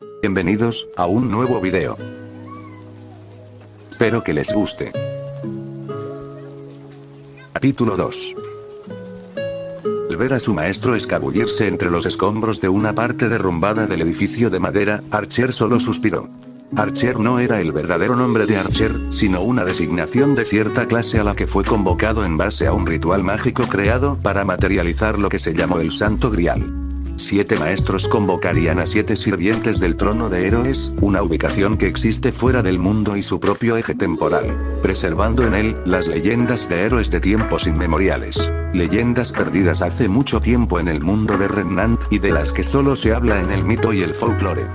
Bienvenidos a un nuevo video. Espero que les guste. Capítulo 2. Al ver a su maestro escabullirse entre los escombros de una parte derrumbada del edificio de madera, Archer solo suspiró. Archer no era el verdadero nombre de Archer, sino una designación de cierta clase a la que fue convocado en base a un ritual mágico creado para materializar lo que se llamó el Santo Grial. 7 maestros convocarían a 7 sirvientes del trono de héroes, una ubicación que existe fuera del mundo y su propio eje temporal, preservando en él las leyendas de héroes de tiempos inmemoriales, leyendas perdidas hace mucho tiempo en el mundo de Remnant, y de las que solo se habla en el mito y el folclore.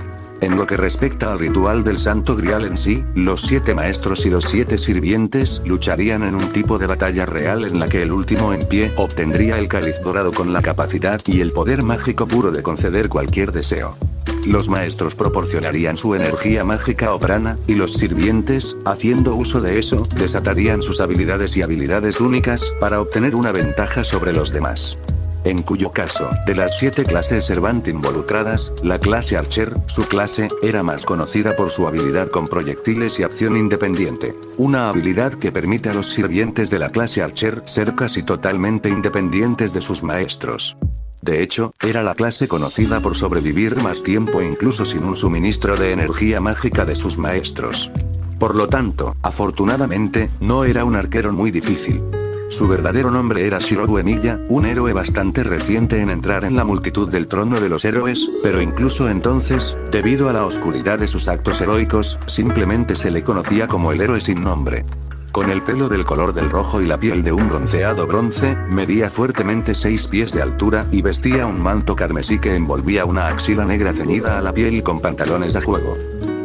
En lo que respecta al ritual del Santo Grial en sí, los 7 maestros y los 7 sirvientes lucharían en un tipo de batalla real en la que el último en pie obtendría el cáliz dorado con la capacidad y el poder mágico puro de conceder cualquier deseo. Los maestros proporcionarían su energía mágica o prana, y los sirvientes, haciendo uso de eso, desatarían sus habilidades y habilidades únicas, para obtener una ventaja sobre los demás. En cuyo caso, de las 7 clases Servant involucradas, la clase Archer, su clase, era más conocida por su habilidad con proyectiles y acción independiente. Una habilidad que permite a los sirvientes de la clase Archer ser casi totalmente independientes de sus maestros. De hecho, era la clase conocida por sobrevivir más tiempo incluso sin un suministro de energía mágica de sus maestros. Por lo tanto, afortunadamente, no era un arquero muy difícil. Su verdadero nombre era Shirou Emiya, un héroe bastante reciente en entrar en la multitud del trono de los héroes, pero incluso entonces, debido a la oscuridad de sus actos heroicos, simplemente se le conocía como el héroe sin nombre. Con el pelo del color del rojo y la piel de un bronceado bronce, medía fuertemente 6 pies de altura y vestía un manto carmesí que envolvía una axila negra ceñida a la piel con pantalones a juego.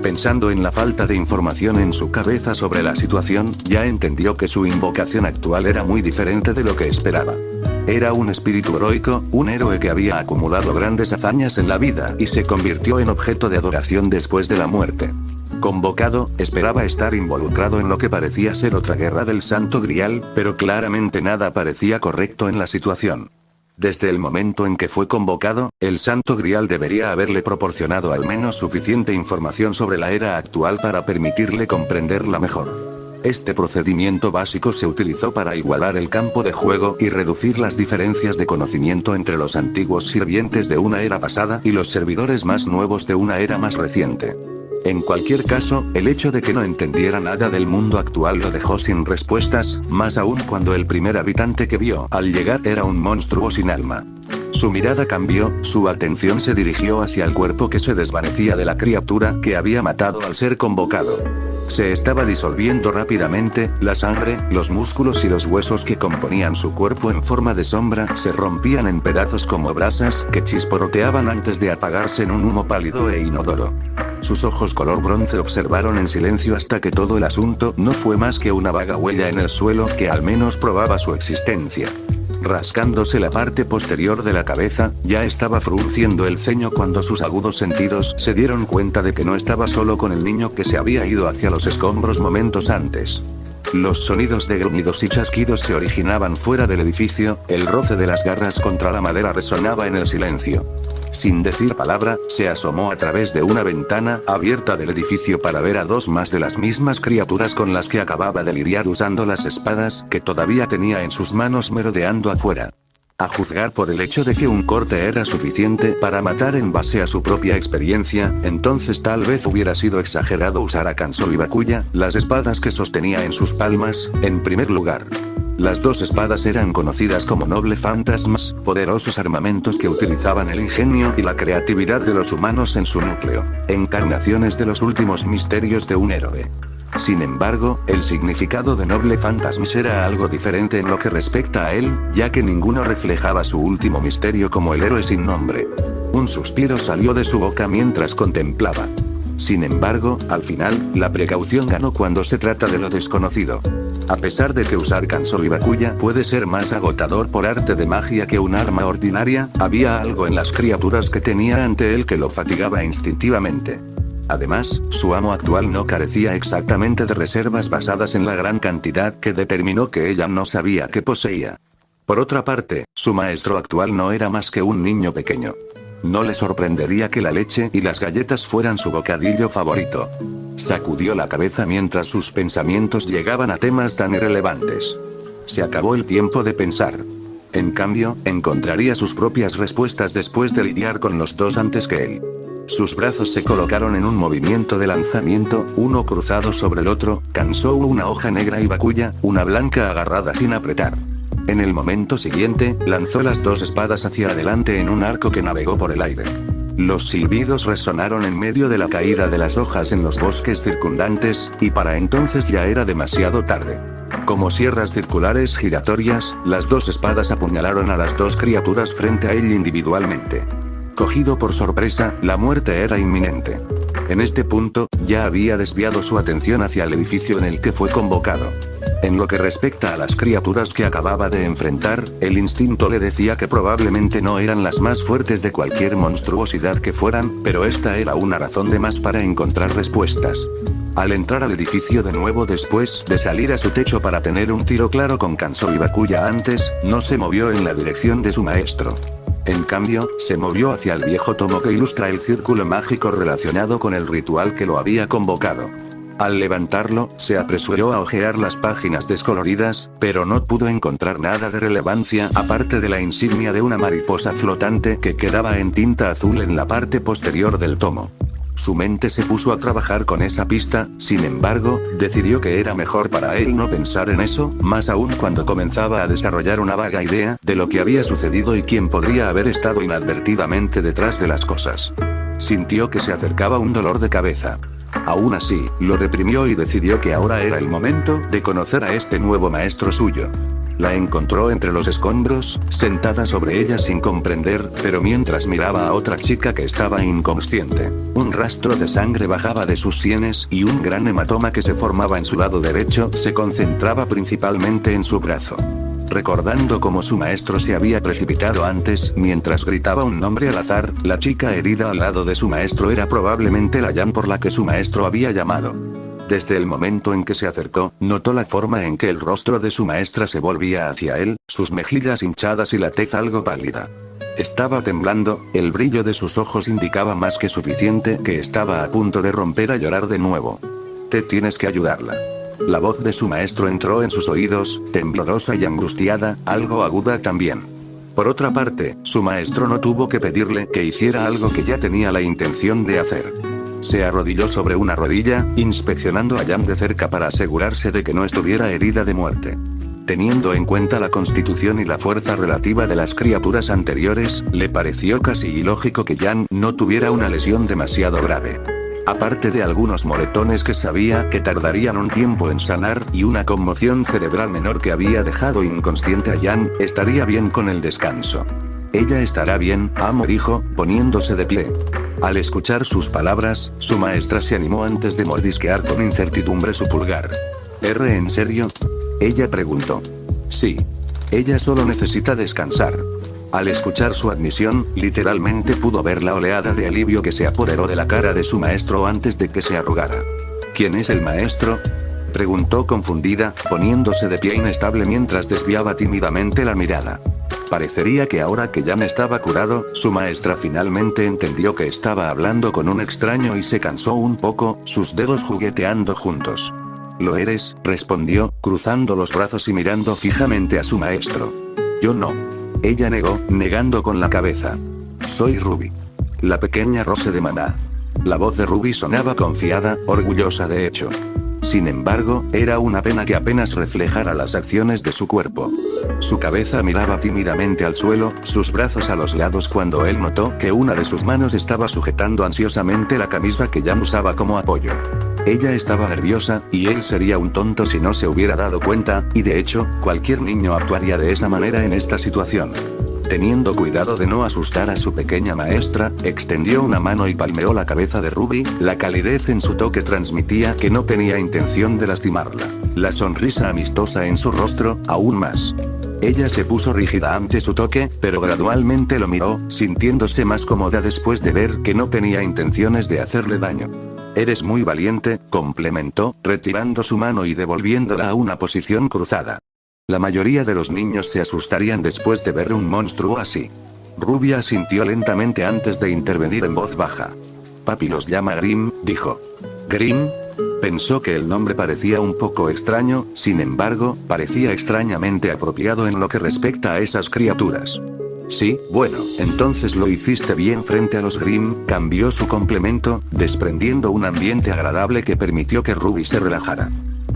Pensando en la falta de información en su cabeza sobre la situación, ya entendió que su invocación actual era muy diferente de lo que esperaba. Era un espíritu heroico, un héroe que había acumulado grandes hazañas en la vida y se convirtió en objeto de adoración después de la muerte. Convocado, esperaba estar involucrado en lo que parecía ser otra guerra del Santo Grial, pero claramente nada parecía correcto en la situación. Desde el momento en que fue convocado, el Santo Grial debería haberle proporcionado al menos suficiente información sobre la era actual para permitirle comprenderla mejor. Este procedimiento básico se utilizó para igualar el campo de juego y reducir las diferencias de conocimiento entre los antiguos sirvientes de una era pasada y los servidores más nuevos de una era más reciente. En cualquier caso, el hecho de que no entendiera nada del mundo actual lo dejó sin respuestas, más aún cuando el primer habitante que vio al llegar era un monstruo sin alma. Su mirada cambió, su atención se dirigió hacia el cuerpo que se desvanecía de la criatura que había matado al ser convocado. Se estaba disolviendo rápidamente, la sangre, los músculos y los huesos que componían su cuerpo en forma de sombra se rompían en pedazos como brasas que chisporroteaban antes de apagarse en un humo pálido e inodoro. Sus ojos color bronce observaron en silencio hasta que todo el asunto no fue más que una vaga huella en el suelo que al menos probaba su existencia. Rascándose la parte posterior de la cabeza, ya estaba frunciendo el ceño cuando sus agudos sentidos se dieron cuenta de que no estaba solo con el niño que se había ido hacia los escombros momentos antes. Los sonidos de gruñidos y chasquidos se originaban fuera del edificio, el roce de las garras contra la madera resonaba en el silencio. Sin decir palabra, se asomó a través de una ventana abierta del edificio para ver a 2 más de las mismas criaturas con las que acababa de lidiar usando las espadas que todavía tenía en sus manos merodeando afuera. A juzgar por el hecho de que un corte era suficiente para matar en base a su propia experiencia, entonces tal vez hubiera sido exagerado usar a Kansou y Bakuya, las espadas que sostenía en sus palmas, en primer lugar. Las 2 espadas eran conocidas como noble fantasmas, poderosos armamentos que utilizaban el ingenio y la creatividad de los humanos en su núcleo, encarnaciones de los últimos misterios de un héroe. Sin embargo, el significado de noble fantasmas era algo diferente en lo que respecta a él, ya que ninguno reflejaba su último misterio como el héroe sin nombre. Un suspiro salió de su boca mientras contemplaba. Sin embargo, al final, la precaución ganó cuando se trata de lo desconocido. A pesar de que usar Kansou y Bakuya puede ser más agotador por arte de magia que un arma ordinaria, había algo en las criaturas que tenía ante él que lo fatigaba instintivamente. Además, su amo actual no carecía exactamente de reservas basadas en la gran cantidad que determinó que ella no sabía que poseía. Por otra parte, su maestro actual no era más que un niño pequeño. No le sorprendería que la leche y las galletas fueran su bocadillo favorito. Sacudió la cabeza mientras sus pensamientos llegaban a temas tan irrelevantes. Se acabó el tiempo de pensar. En cambio, encontraría sus propias respuestas después de lidiar con los dos antes que él. Sus brazos se colocaron en un movimiento de lanzamiento, uno cruzado sobre el otro, Kansou una hoja negra y Bakuya, una blanca agarrada sin apretar. En el momento siguiente, lanzó las dos espadas hacia adelante en un arco que navegó por el aire. Los silbidos resonaron en medio de la caída de las hojas en los bosques circundantes, y para entonces ya era demasiado tarde. Como sierras circulares giratorias, las dos espadas apuñalaron a las dos criaturas frente a él individualmente. Cogido por sorpresa, la muerte era inminente. En este punto, ya había desviado su atención hacia el edificio en el que fue convocado. En lo que respecta a las criaturas que acababa de enfrentar, el instinto le decía que probablemente no eran las más fuertes de cualquier monstruosidad que fueran, pero esta era una razón de más para encontrar respuestas. Al entrar al edificio de nuevo después de salir a su techo para tener un tiro claro con Kansou y Bakuya antes, no se movió en la dirección de su maestro. En cambio, se movió hacia el viejo tomo que ilustra el círculo mágico relacionado con el ritual que lo había convocado. Al levantarlo, se apresuró a hojear las páginas descoloridas, pero no pudo encontrar nada de relevancia aparte de la insignia de una mariposa flotante que quedaba en tinta azul en la parte posterior del tomo. Su mente se puso a trabajar con esa pista, sin embargo, decidió que era mejor para él no pensar en eso, más aún cuando comenzaba a desarrollar una vaga idea de lo que había sucedido y quién podría haber estado inadvertidamente detrás de las cosas. Sintió que se acercaba un dolor de cabeza. Aún así, lo reprimió y decidió que ahora era el momento de conocer a este nuevo maestro suyo. La encontró entre los escombros, sentada sobre ella sin comprender, pero mientras miraba a otra chica que estaba inconsciente. Un rastro de sangre bajaba de sus sienes y un gran hematoma que se formaba en su lado derecho se concentraba principalmente en su brazo. Recordando cómo su maestro se había precipitado antes, mientras gritaba un nombre al azar, la chica herida al lado de su maestro era probablemente la Yan por la que su maestro había llamado. Desde el momento en que se acercó, notó la forma en que el rostro de su maestra se volvía hacia él, sus mejillas hinchadas y la tez algo pálida. Estaba temblando, el brillo de sus ojos indicaba más que suficiente que estaba a punto de romper a llorar de nuevo. Te tienes que ayudarla. La voz de su maestro entró en sus oídos, temblorosa y angustiada, algo aguda también. Por otra parte, su maestro no tuvo que pedirle que hiciera algo que ya tenía la intención de hacer. Se arrodilló sobre una rodilla, inspeccionando a Yan de cerca para asegurarse de que no estuviera herida de muerte. Teniendo en cuenta la constitución y la fuerza relativa de las criaturas anteriores, le pareció casi ilógico que Yan no tuviera una lesión demasiado grave. Aparte de algunos moretones que sabía que tardarían un tiempo en sanar y una conmoción cerebral menor que había dejado inconsciente a Yan, estaría bien con el descanso. Ella estará bien, amo, dijo, poniéndose de pie. Al escuchar sus palabras, su maestra se animó antes de mordisquear con incertidumbre su pulgar. ¿En serio? Ella preguntó. Sí. Ella solo necesita descansar. Al escuchar su admisión, literalmente pudo ver la oleada de alivio que se apoderó de la cara de su maestro antes de que se arrugara. ¿Quién es el maestro?, preguntó confundida, poniéndose de pie inestable mientras desviaba tímidamente la mirada. Parecería que ahora que Yan estaba curado, su maestra finalmente entendió que estaba hablando con un extraño y se cansó un poco, sus dedos jugueteando juntos. Lo eres, respondió, cruzando los brazos y mirando fijamente a su maestro. Yo no. Ella negó, negando con la cabeza. Soy Ruby. La pequeña Rose de Maná. La voz de Ruby sonaba confiada, orgullosa de hecho. Sin embargo, era una pena que apenas reflejara las acciones de su cuerpo. Su cabeza miraba tímidamente al suelo, sus brazos a los lados cuando él notó que una de sus manos estaba sujetando ansiosamente la camisa que Yan usaba como apoyo. Ella estaba nerviosa, y él sería un tonto si no se hubiera dado cuenta, y de hecho, cualquier niño actuaría de esa manera en esta situación. Teniendo cuidado de no asustar a su pequeña maestra, extendió una mano y palmeó la cabeza de Ruby, la calidez en su toque transmitía que no tenía intención de lastimarla. La sonrisa amistosa en su rostro, aún más. Ella se puso rígida ante su toque, pero gradualmente lo miró, sintiéndose más cómoda después de ver que no tenía intenciones de hacerle daño. Eres muy valiente, complementó, retirando su mano y devolviéndola a una posición cruzada. La mayoría de los niños se asustarían después de ver un monstruo así. Ruby asintió lentamente antes de intervenir en voz baja. Papi los llama Grimm, dijo. ¿Grimm? Pensó que el nombre parecía un poco extraño, sin embargo, parecía extrañamente apropiado en lo que respecta a esas criaturas. Sí, bueno, entonces lo hiciste bien frente a los Grimm, cambió su complemento, desprendiendo un ambiente agradable que permitió que Ruby se relajara.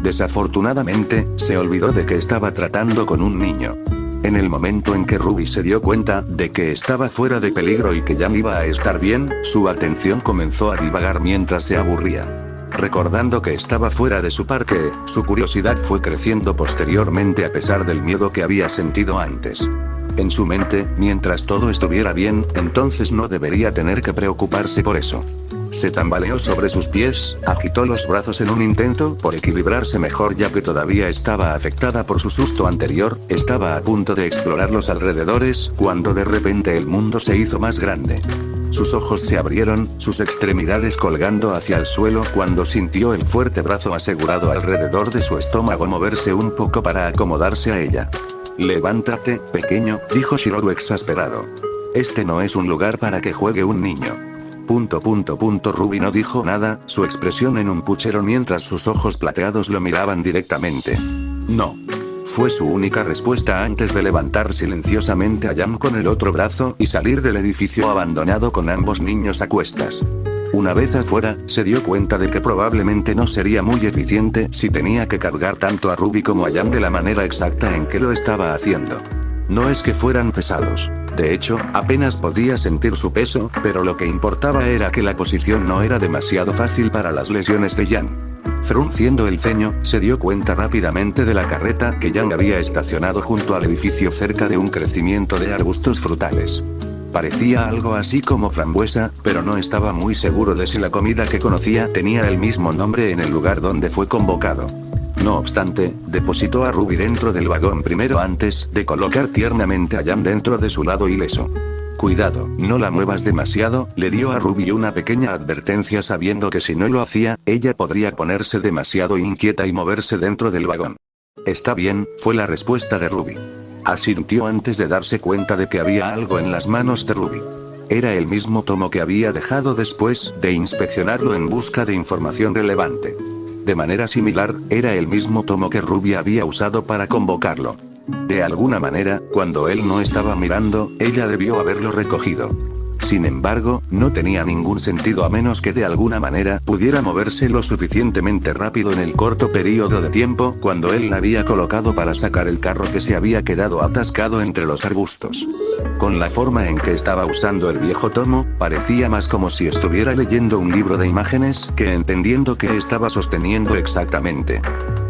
Desafortunadamente, se olvidó de que estaba tratando con un niño. En el momento en que Ruby se dio cuenta de que estaba fuera de peligro y que ya iba a estar bien, su atención comenzó a divagar mientras se aburría. Recordando que estaba fuera de su parque, su curiosidad fue creciendo posteriormente a pesar del miedo que había sentido antes. En su mente, mientras todo estuviera bien, entonces no debería tener que preocuparse por eso. Se tambaleó sobre sus pies, agitó los brazos en un intento por equilibrarse mejor ya que todavía estaba afectada por su susto anterior, estaba a punto de explorar los alrededores, cuando de repente el mundo se hizo más grande. Sus ojos se abrieron, sus extremidades colgando hacia el suelo cuando sintió el fuerte brazo asegurado alrededor de su estómago moverse un poco para acomodarse a ella. Levántate, pequeño, dijo Shirou exasperado. Este no es un lugar para que juegue un niño. Ruby no dijo nada, su expresión en un puchero mientras sus ojos plateados lo miraban directamente. No. Fue su única respuesta antes de levantar silenciosamente a Yam con el otro brazo y salir del edificio abandonado con ambos niños a cuestas. Una vez afuera, se dio cuenta de que probablemente no sería muy eficiente si tenía que cargar tanto a Ruby como a Yam de la manera exacta en que lo estaba haciendo. No es que fueran pesados. De hecho, apenas podía sentir su peso, pero lo que importaba era que la posición no era demasiado fácil para las lesiones de Yang. Frunciendo el ceño, se dio cuenta rápidamente de la carreta que Yang había estacionado junto al edificio cerca de un crecimiento de arbustos frutales. Parecía algo así como frambuesa, pero no estaba muy seguro de si la comida que conocía tenía el mismo nombre en el lugar donde fue convocado. No obstante, depositó a Ruby dentro del vagón primero antes de colocar tiernamente a Yam dentro de su lado ileso. Cuidado, no la muevas demasiado, le dio a Ruby una pequeña advertencia sabiendo que si no lo hacía, ella podría ponerse demasiado inquieta y moverse dentro del vagón. Está bien, fue la respuesta de Ruby. Asintió antes de darse cuenta de que había algo en las manos de Ruby. Era el mismo tomo que había dejado después de inspeccionarlo en busca de información relevante. De manera similar, era el mismo tomo que Ruby había usado para convocarlo. De alguna manera, cuando él no estaba mirando, ella debió haberlo recogido. Sin embargo, no tenía ningún sentido a menos que de alguna manera pudiera moverse lo suficientemente rápido en el corto periodo de tiempo cuando él la había colocado para sacar el carro que se había quedado atascado entre los arbustos. Con la forma en que estaba usando el viejo tomo, parecía más como si estuviera leyendo un libro de imágenes que entendiendo qué estaba sosteniendo exactamente.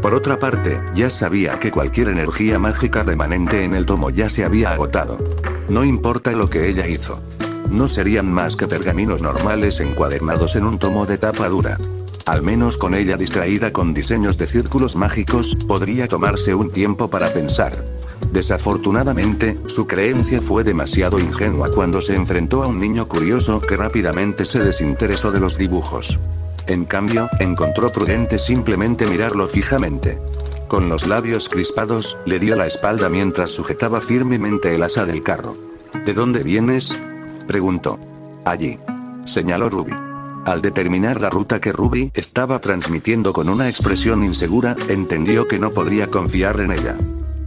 Por otra parte, ya sabía que cualquier energía mágica remanente en el tomo ya se había agotado. No importa lo que ella hizo. No serían más que pergaminos normales encuadernados en un tomo de tapa dura. Al menos con ella distraída con diseños de círculos mágicos, podría tomarse un tiempo para pensar. Desafortunadamente, su creencia fue demasiado ingenua cuando se enfrentó a un niño curioso que rápidamente se desinteresó de los dibujos. En cambio, encontró prudente simplemente mirarlo fijamente. Con los labios crispados, le dio la espalda mientras sujetaba firmemente el asa del carro. ¿De dónde vienes?, preguntó. Allí. Señaló Ruby. Al determinar la ruta que Ruby estaba transmitiendo con una expresión insegura, entendió que no podría confiar en ella.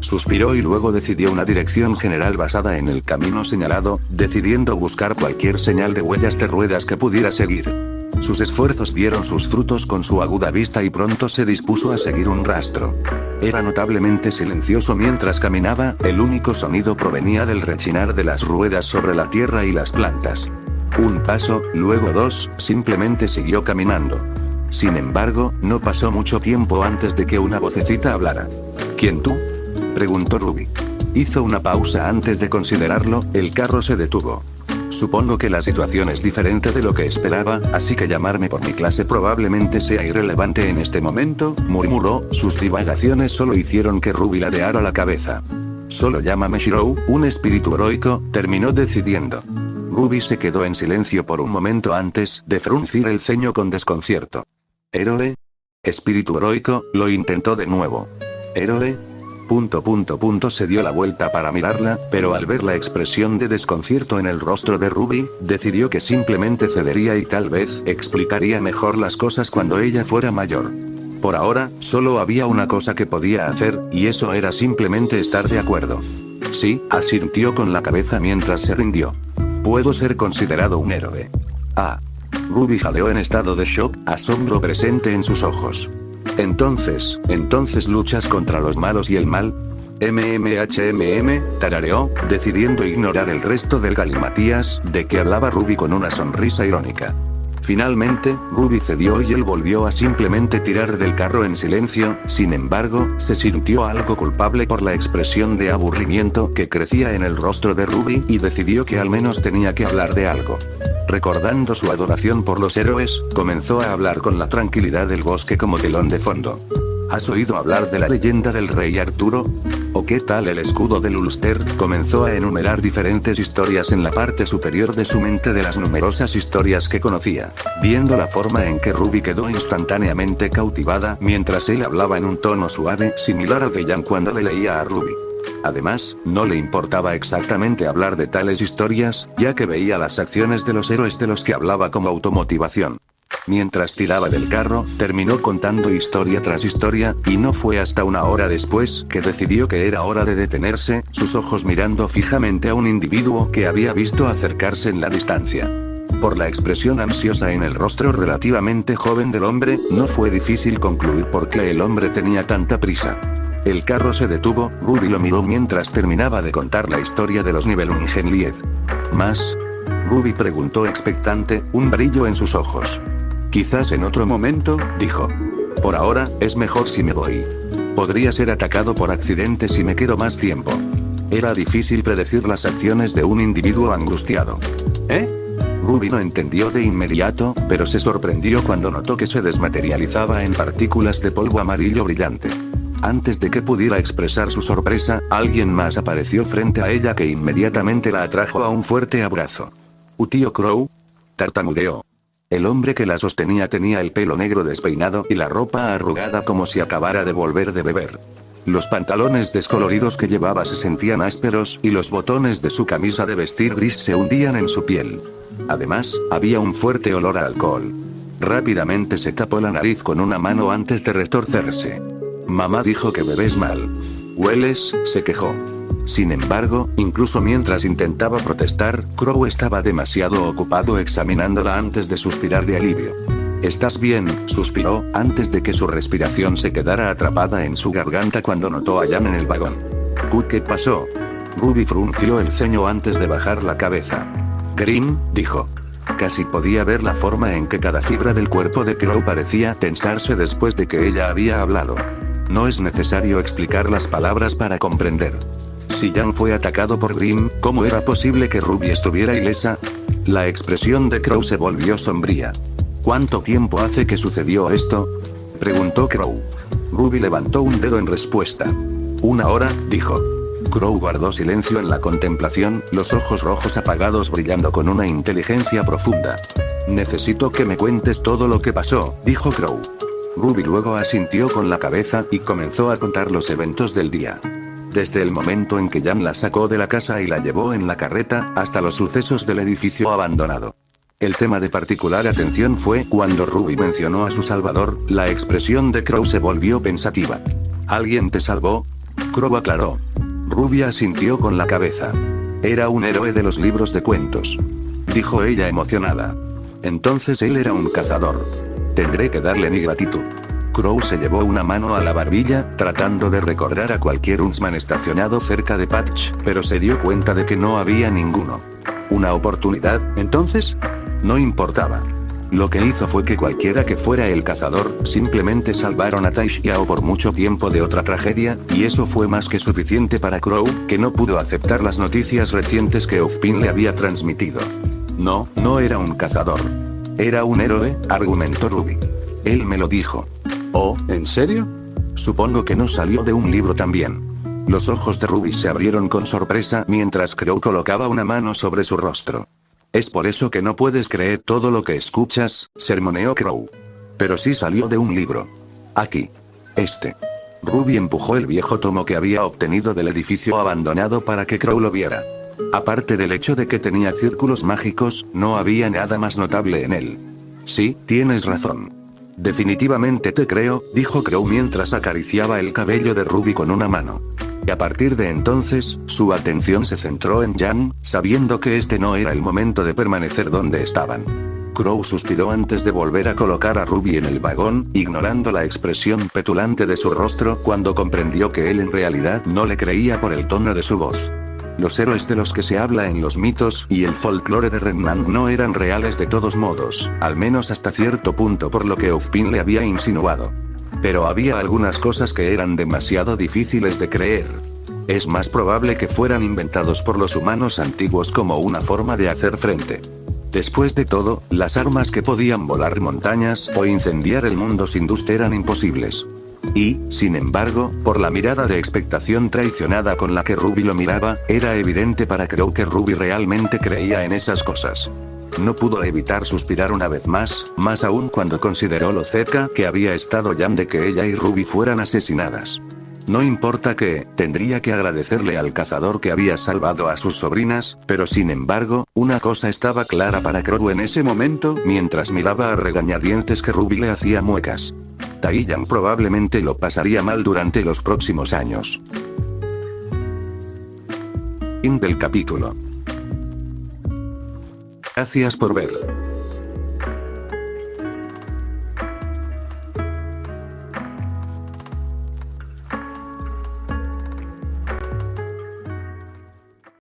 Suspiró y luego decidió una dirección general basada en el camino señalado, decidiendo buscar cualquier señal de huellas de ruedas que pudiera seguir. Sus esfuerzos dieron sus frutos con su aguda vista y pronto se dispuso a seguir un rastro. Era notablemente silencioso mientras caminaba, el único sonido provenía del rechinar de las ruedas sobre la tierra y las plantas. Un paso, luego dos, simplemente siguió caminando. Sin embargo, no pasó mucho tiempo antes de que una vocecita hablara. ¿Quién tú?, preguntó Ruby. Hizo una pausa antes de considerarlo, el carro se detuvo. Supongo que la situación es diferente de lo que esperaba, así que llamarme por mi clase probablemente sea irrelevante en este momento, murmuró, sus divagaciones solo hicieron que Ruby ladeara la cabeza. Solo llámame Shirou, un espíritu heroico, terminó decidiendo. Ruby se quedó en silencio por un momento antes de fruncir el ceño con desconcierto. ¿Héroe? Espíritu heroico, lo intentó de nuevo. ¿Héroe? Se dio la vuelta para mirarla, pero al ver la expresión de desconcierto en el rostro de Ruby, decidió que simplemente cedería y tal vez explicaría mejor las cosas cuando ella fuera mayor. Por ahora, solo había una cosa que podía hacer, y eso era simplemente estar de acuerdo. Sí, asintió con la cabeza mientras se rindió. Puedo ser considerado un héroe. Ah. Ruby jadeó en estado de shock, asombro presente en sus ojos. Entonces luchas contra los malos y el mal. Tarareó, decidiendo ignorar el resto del galimatías de que hablaba Ruby con una sonrisa irónica. Finalmente, Ruby cedió y él volvió a simplemente tirar del carro en silencio. Sin embargo, se sintió algo culpable por la expresión de aburrimiento que crecía en el rostro de Ruby y decidió que al menos tenía que hablar de algo. Recordando su adoración por los héroes, comenzó a hablar con la tranquilidad del bosque como telón de fondo. ¿Has oído hablar de la leyenda del rey Arturo? ¿O qué tal el escudo del Ulster? Comenzó a enumerar diferentes historias en la parte superior de su mente de las numerosas historias que conocía, viendo la forma en que Ruby quedó instantáneamente cautivada mientras él hablaba en un tono suave, similar al de Jan cuando le leía a Ruby. Además, no le importaba exactamente hablar de tales historias, ya que veía las acciones de los héroes de los que hablaba como automotivación. Mientras tiraba del carro, terminó contando historia tras historia, y no fue hasta una hora después que decidió que era hora de detenerse, sus ojos mirando fijamente a un individuo que había visto acercarse en la distancia. Por la expresión ansiosa en el rostro relativamente joven del hombre, no fue difícil concluir por qué el hombre tenía tanta prisa. El carro se detuvo, Ruby lo miró mientras terminaba de contar la historia de los Nibelungen. ¿Más? Ruby preguntó expectante, un brillo en sus ojos. Quizás en otro momento, dijo. Por ahora, es mejor si me voy. Podría ser atacado por accidente si me quedo más tiempo. Era difícil predecir las acciones de un individuo angustiado. ¿Eh? Ruby no entendió de inmediato, pero se sorprendió cuando notó que se desmaterializaba en partículas de polvo amarillo brillante. Antes de que pudiera expresar su sorpresa, alguien más apareció frente a ella que inmediatamente la atrajo a un fuerte abrazo. ¿Tío Crow? Tartamudeó. El hombre que la sostenía tenía el pelo negro despeinado y la ropa arrugada como si acabara de volver de beber. Los pantalones descoloridos que llevaba se sentían ásperos y los botones de su camisa de vestir gris se hundían en su piel. Además, había un fuerte olor a alcohol. Rápidamente se tapó la nariz con una mano antes de retorcerse. Mamá dijo que bebes mal. Hueles, se quejó. Sin embargo, incluso mientras intentaba protestar, Crow estaba demasiado ocupado examinándola antes de suspirar de alivio. ¿Estás bien?, suspiró, antes de que su respiración se quedara atrapada en su garganta cuando notó a Jan en el vagón. ¿Qué pasó? Ruby frunció el ceño antes de bajar la cabeza. Grim, dijo. Casi podía ver la forma en que cada fibra del cuerpo de Crow parecía tensarse después de que ella había hablado. No es necesario explicar las palabras para comprender. Si Jan fue atacado por Grim, ¿cómo era posible que Ruby estuviera ilesa? La expresión de Crow se volvió sombría. ¿Cuánto tiempo hace que sucedió esto?, preguntó Crow. Ruby levantó un dedo en respuesta. 1 hora, dijo. Crow guardó silencio en la contemplación, los ojos rojos apagados brillando con una inteligencia profunda. Necesito que me cuentes todo lo que pasó, dijo Crow. Ruby luego asintió con la cabeza y comenzó a contar los eventos del día. Desde el momento en que Jan la sacó de la casa y la llevó en la carreta, hasta los sucesos del edificio abandonado. El tema de particular atención fue cuando Ruby mencionó a su salvador, la expresión de Crow se volvió pensativa. ¿Alguien te salvó? Crow aclaró. Ruby asintió con la cabeza. Era un héroe de los libros de cuentos, dijo ella emocionada. Entonces él era un cazador. Tendré que darle mi gratitud. Crow se llevó una mano a la barbilla, tratando de recordar a cualquier Huntsman estacionado cerca de Patch, pero se dio cuenta de que no había ninguno. ¿Una oportunidad, entonces? No importaba. Lo que hizo fue que cualquiera que fuera el cazador, simplemente salvaron a Taish Yao por mucho tiempo de otra tragedia, y eso fue más que suficiente para Crow, que no pudo aceptar las noticias recientes que Ozpin le había transmitido. No era un cazador. Era un héroe, argumentó Ruby. Él me lo dijo. ¿Oh, en serio? Supongo que no salió de un libro también. Los ojos de Ruby se abrieron con sorpresa mientras Crow colocaba una mano sobre su rostro. Es por eso que no puedes creer todo lo que escuchas, sermoneó Crow. Pero sí salió de un libro. Aquí. Ruby empujó el viejo tomo que había obtenido del edificio abandonado para que Crow lo viera. Aparte del hecho de que tenía círculos mágicos, no había nada más notable en él. Sí, tienes razón. Definitivamente te creo, dijo Crow mientras acariciaba el cabello de Ruby con una mano. Y a partir de entonces, su atención se centró en Jan, sabiendo que este no era el momento de permanecer donde estaban. Crow suspiró antes de volver a colocar a Ruby en el vagón, ignorando la expresión petulante de su rostro cuando comprendió que él en realidad no le creía por el tono de su voz. Los héroes de los que se habla en los mitos y el folclore de Redmond no eran reales de todos modos, al menos hasta cierto punto por lo que Ozpin le había insinuado. Pero había algunas cosas que eran demasiado difíciles de creer. Es más probable que fueran inventados por los humanos antiguos como una forma de hacer frente. Después de todo, las armas que podían volar montañas o incendiar el mundo sin dust eran imposibles. Y, sin embargo, por la mirada de expectación traicionada con la que Ruby lo miraba, era evidente para Crow que Ruby realmente creía en esas cosas. No pudo evitar suspirar una vez más aún cuando consideró lo cerca que había estado Jan de que ella y Ruby fueran asesinadas. No importa que, tendría que agradecerle al cazador que había salvado a sus sobrinas, pero sin embargo, una cosa estaba clara para Crow en ese momento, mientras miraba a regañadientes que Ruby le hacía muecas. Taiyang probablemente lo pasaría mal durante los próximos años. Fin del capítulo. Gracias por ver.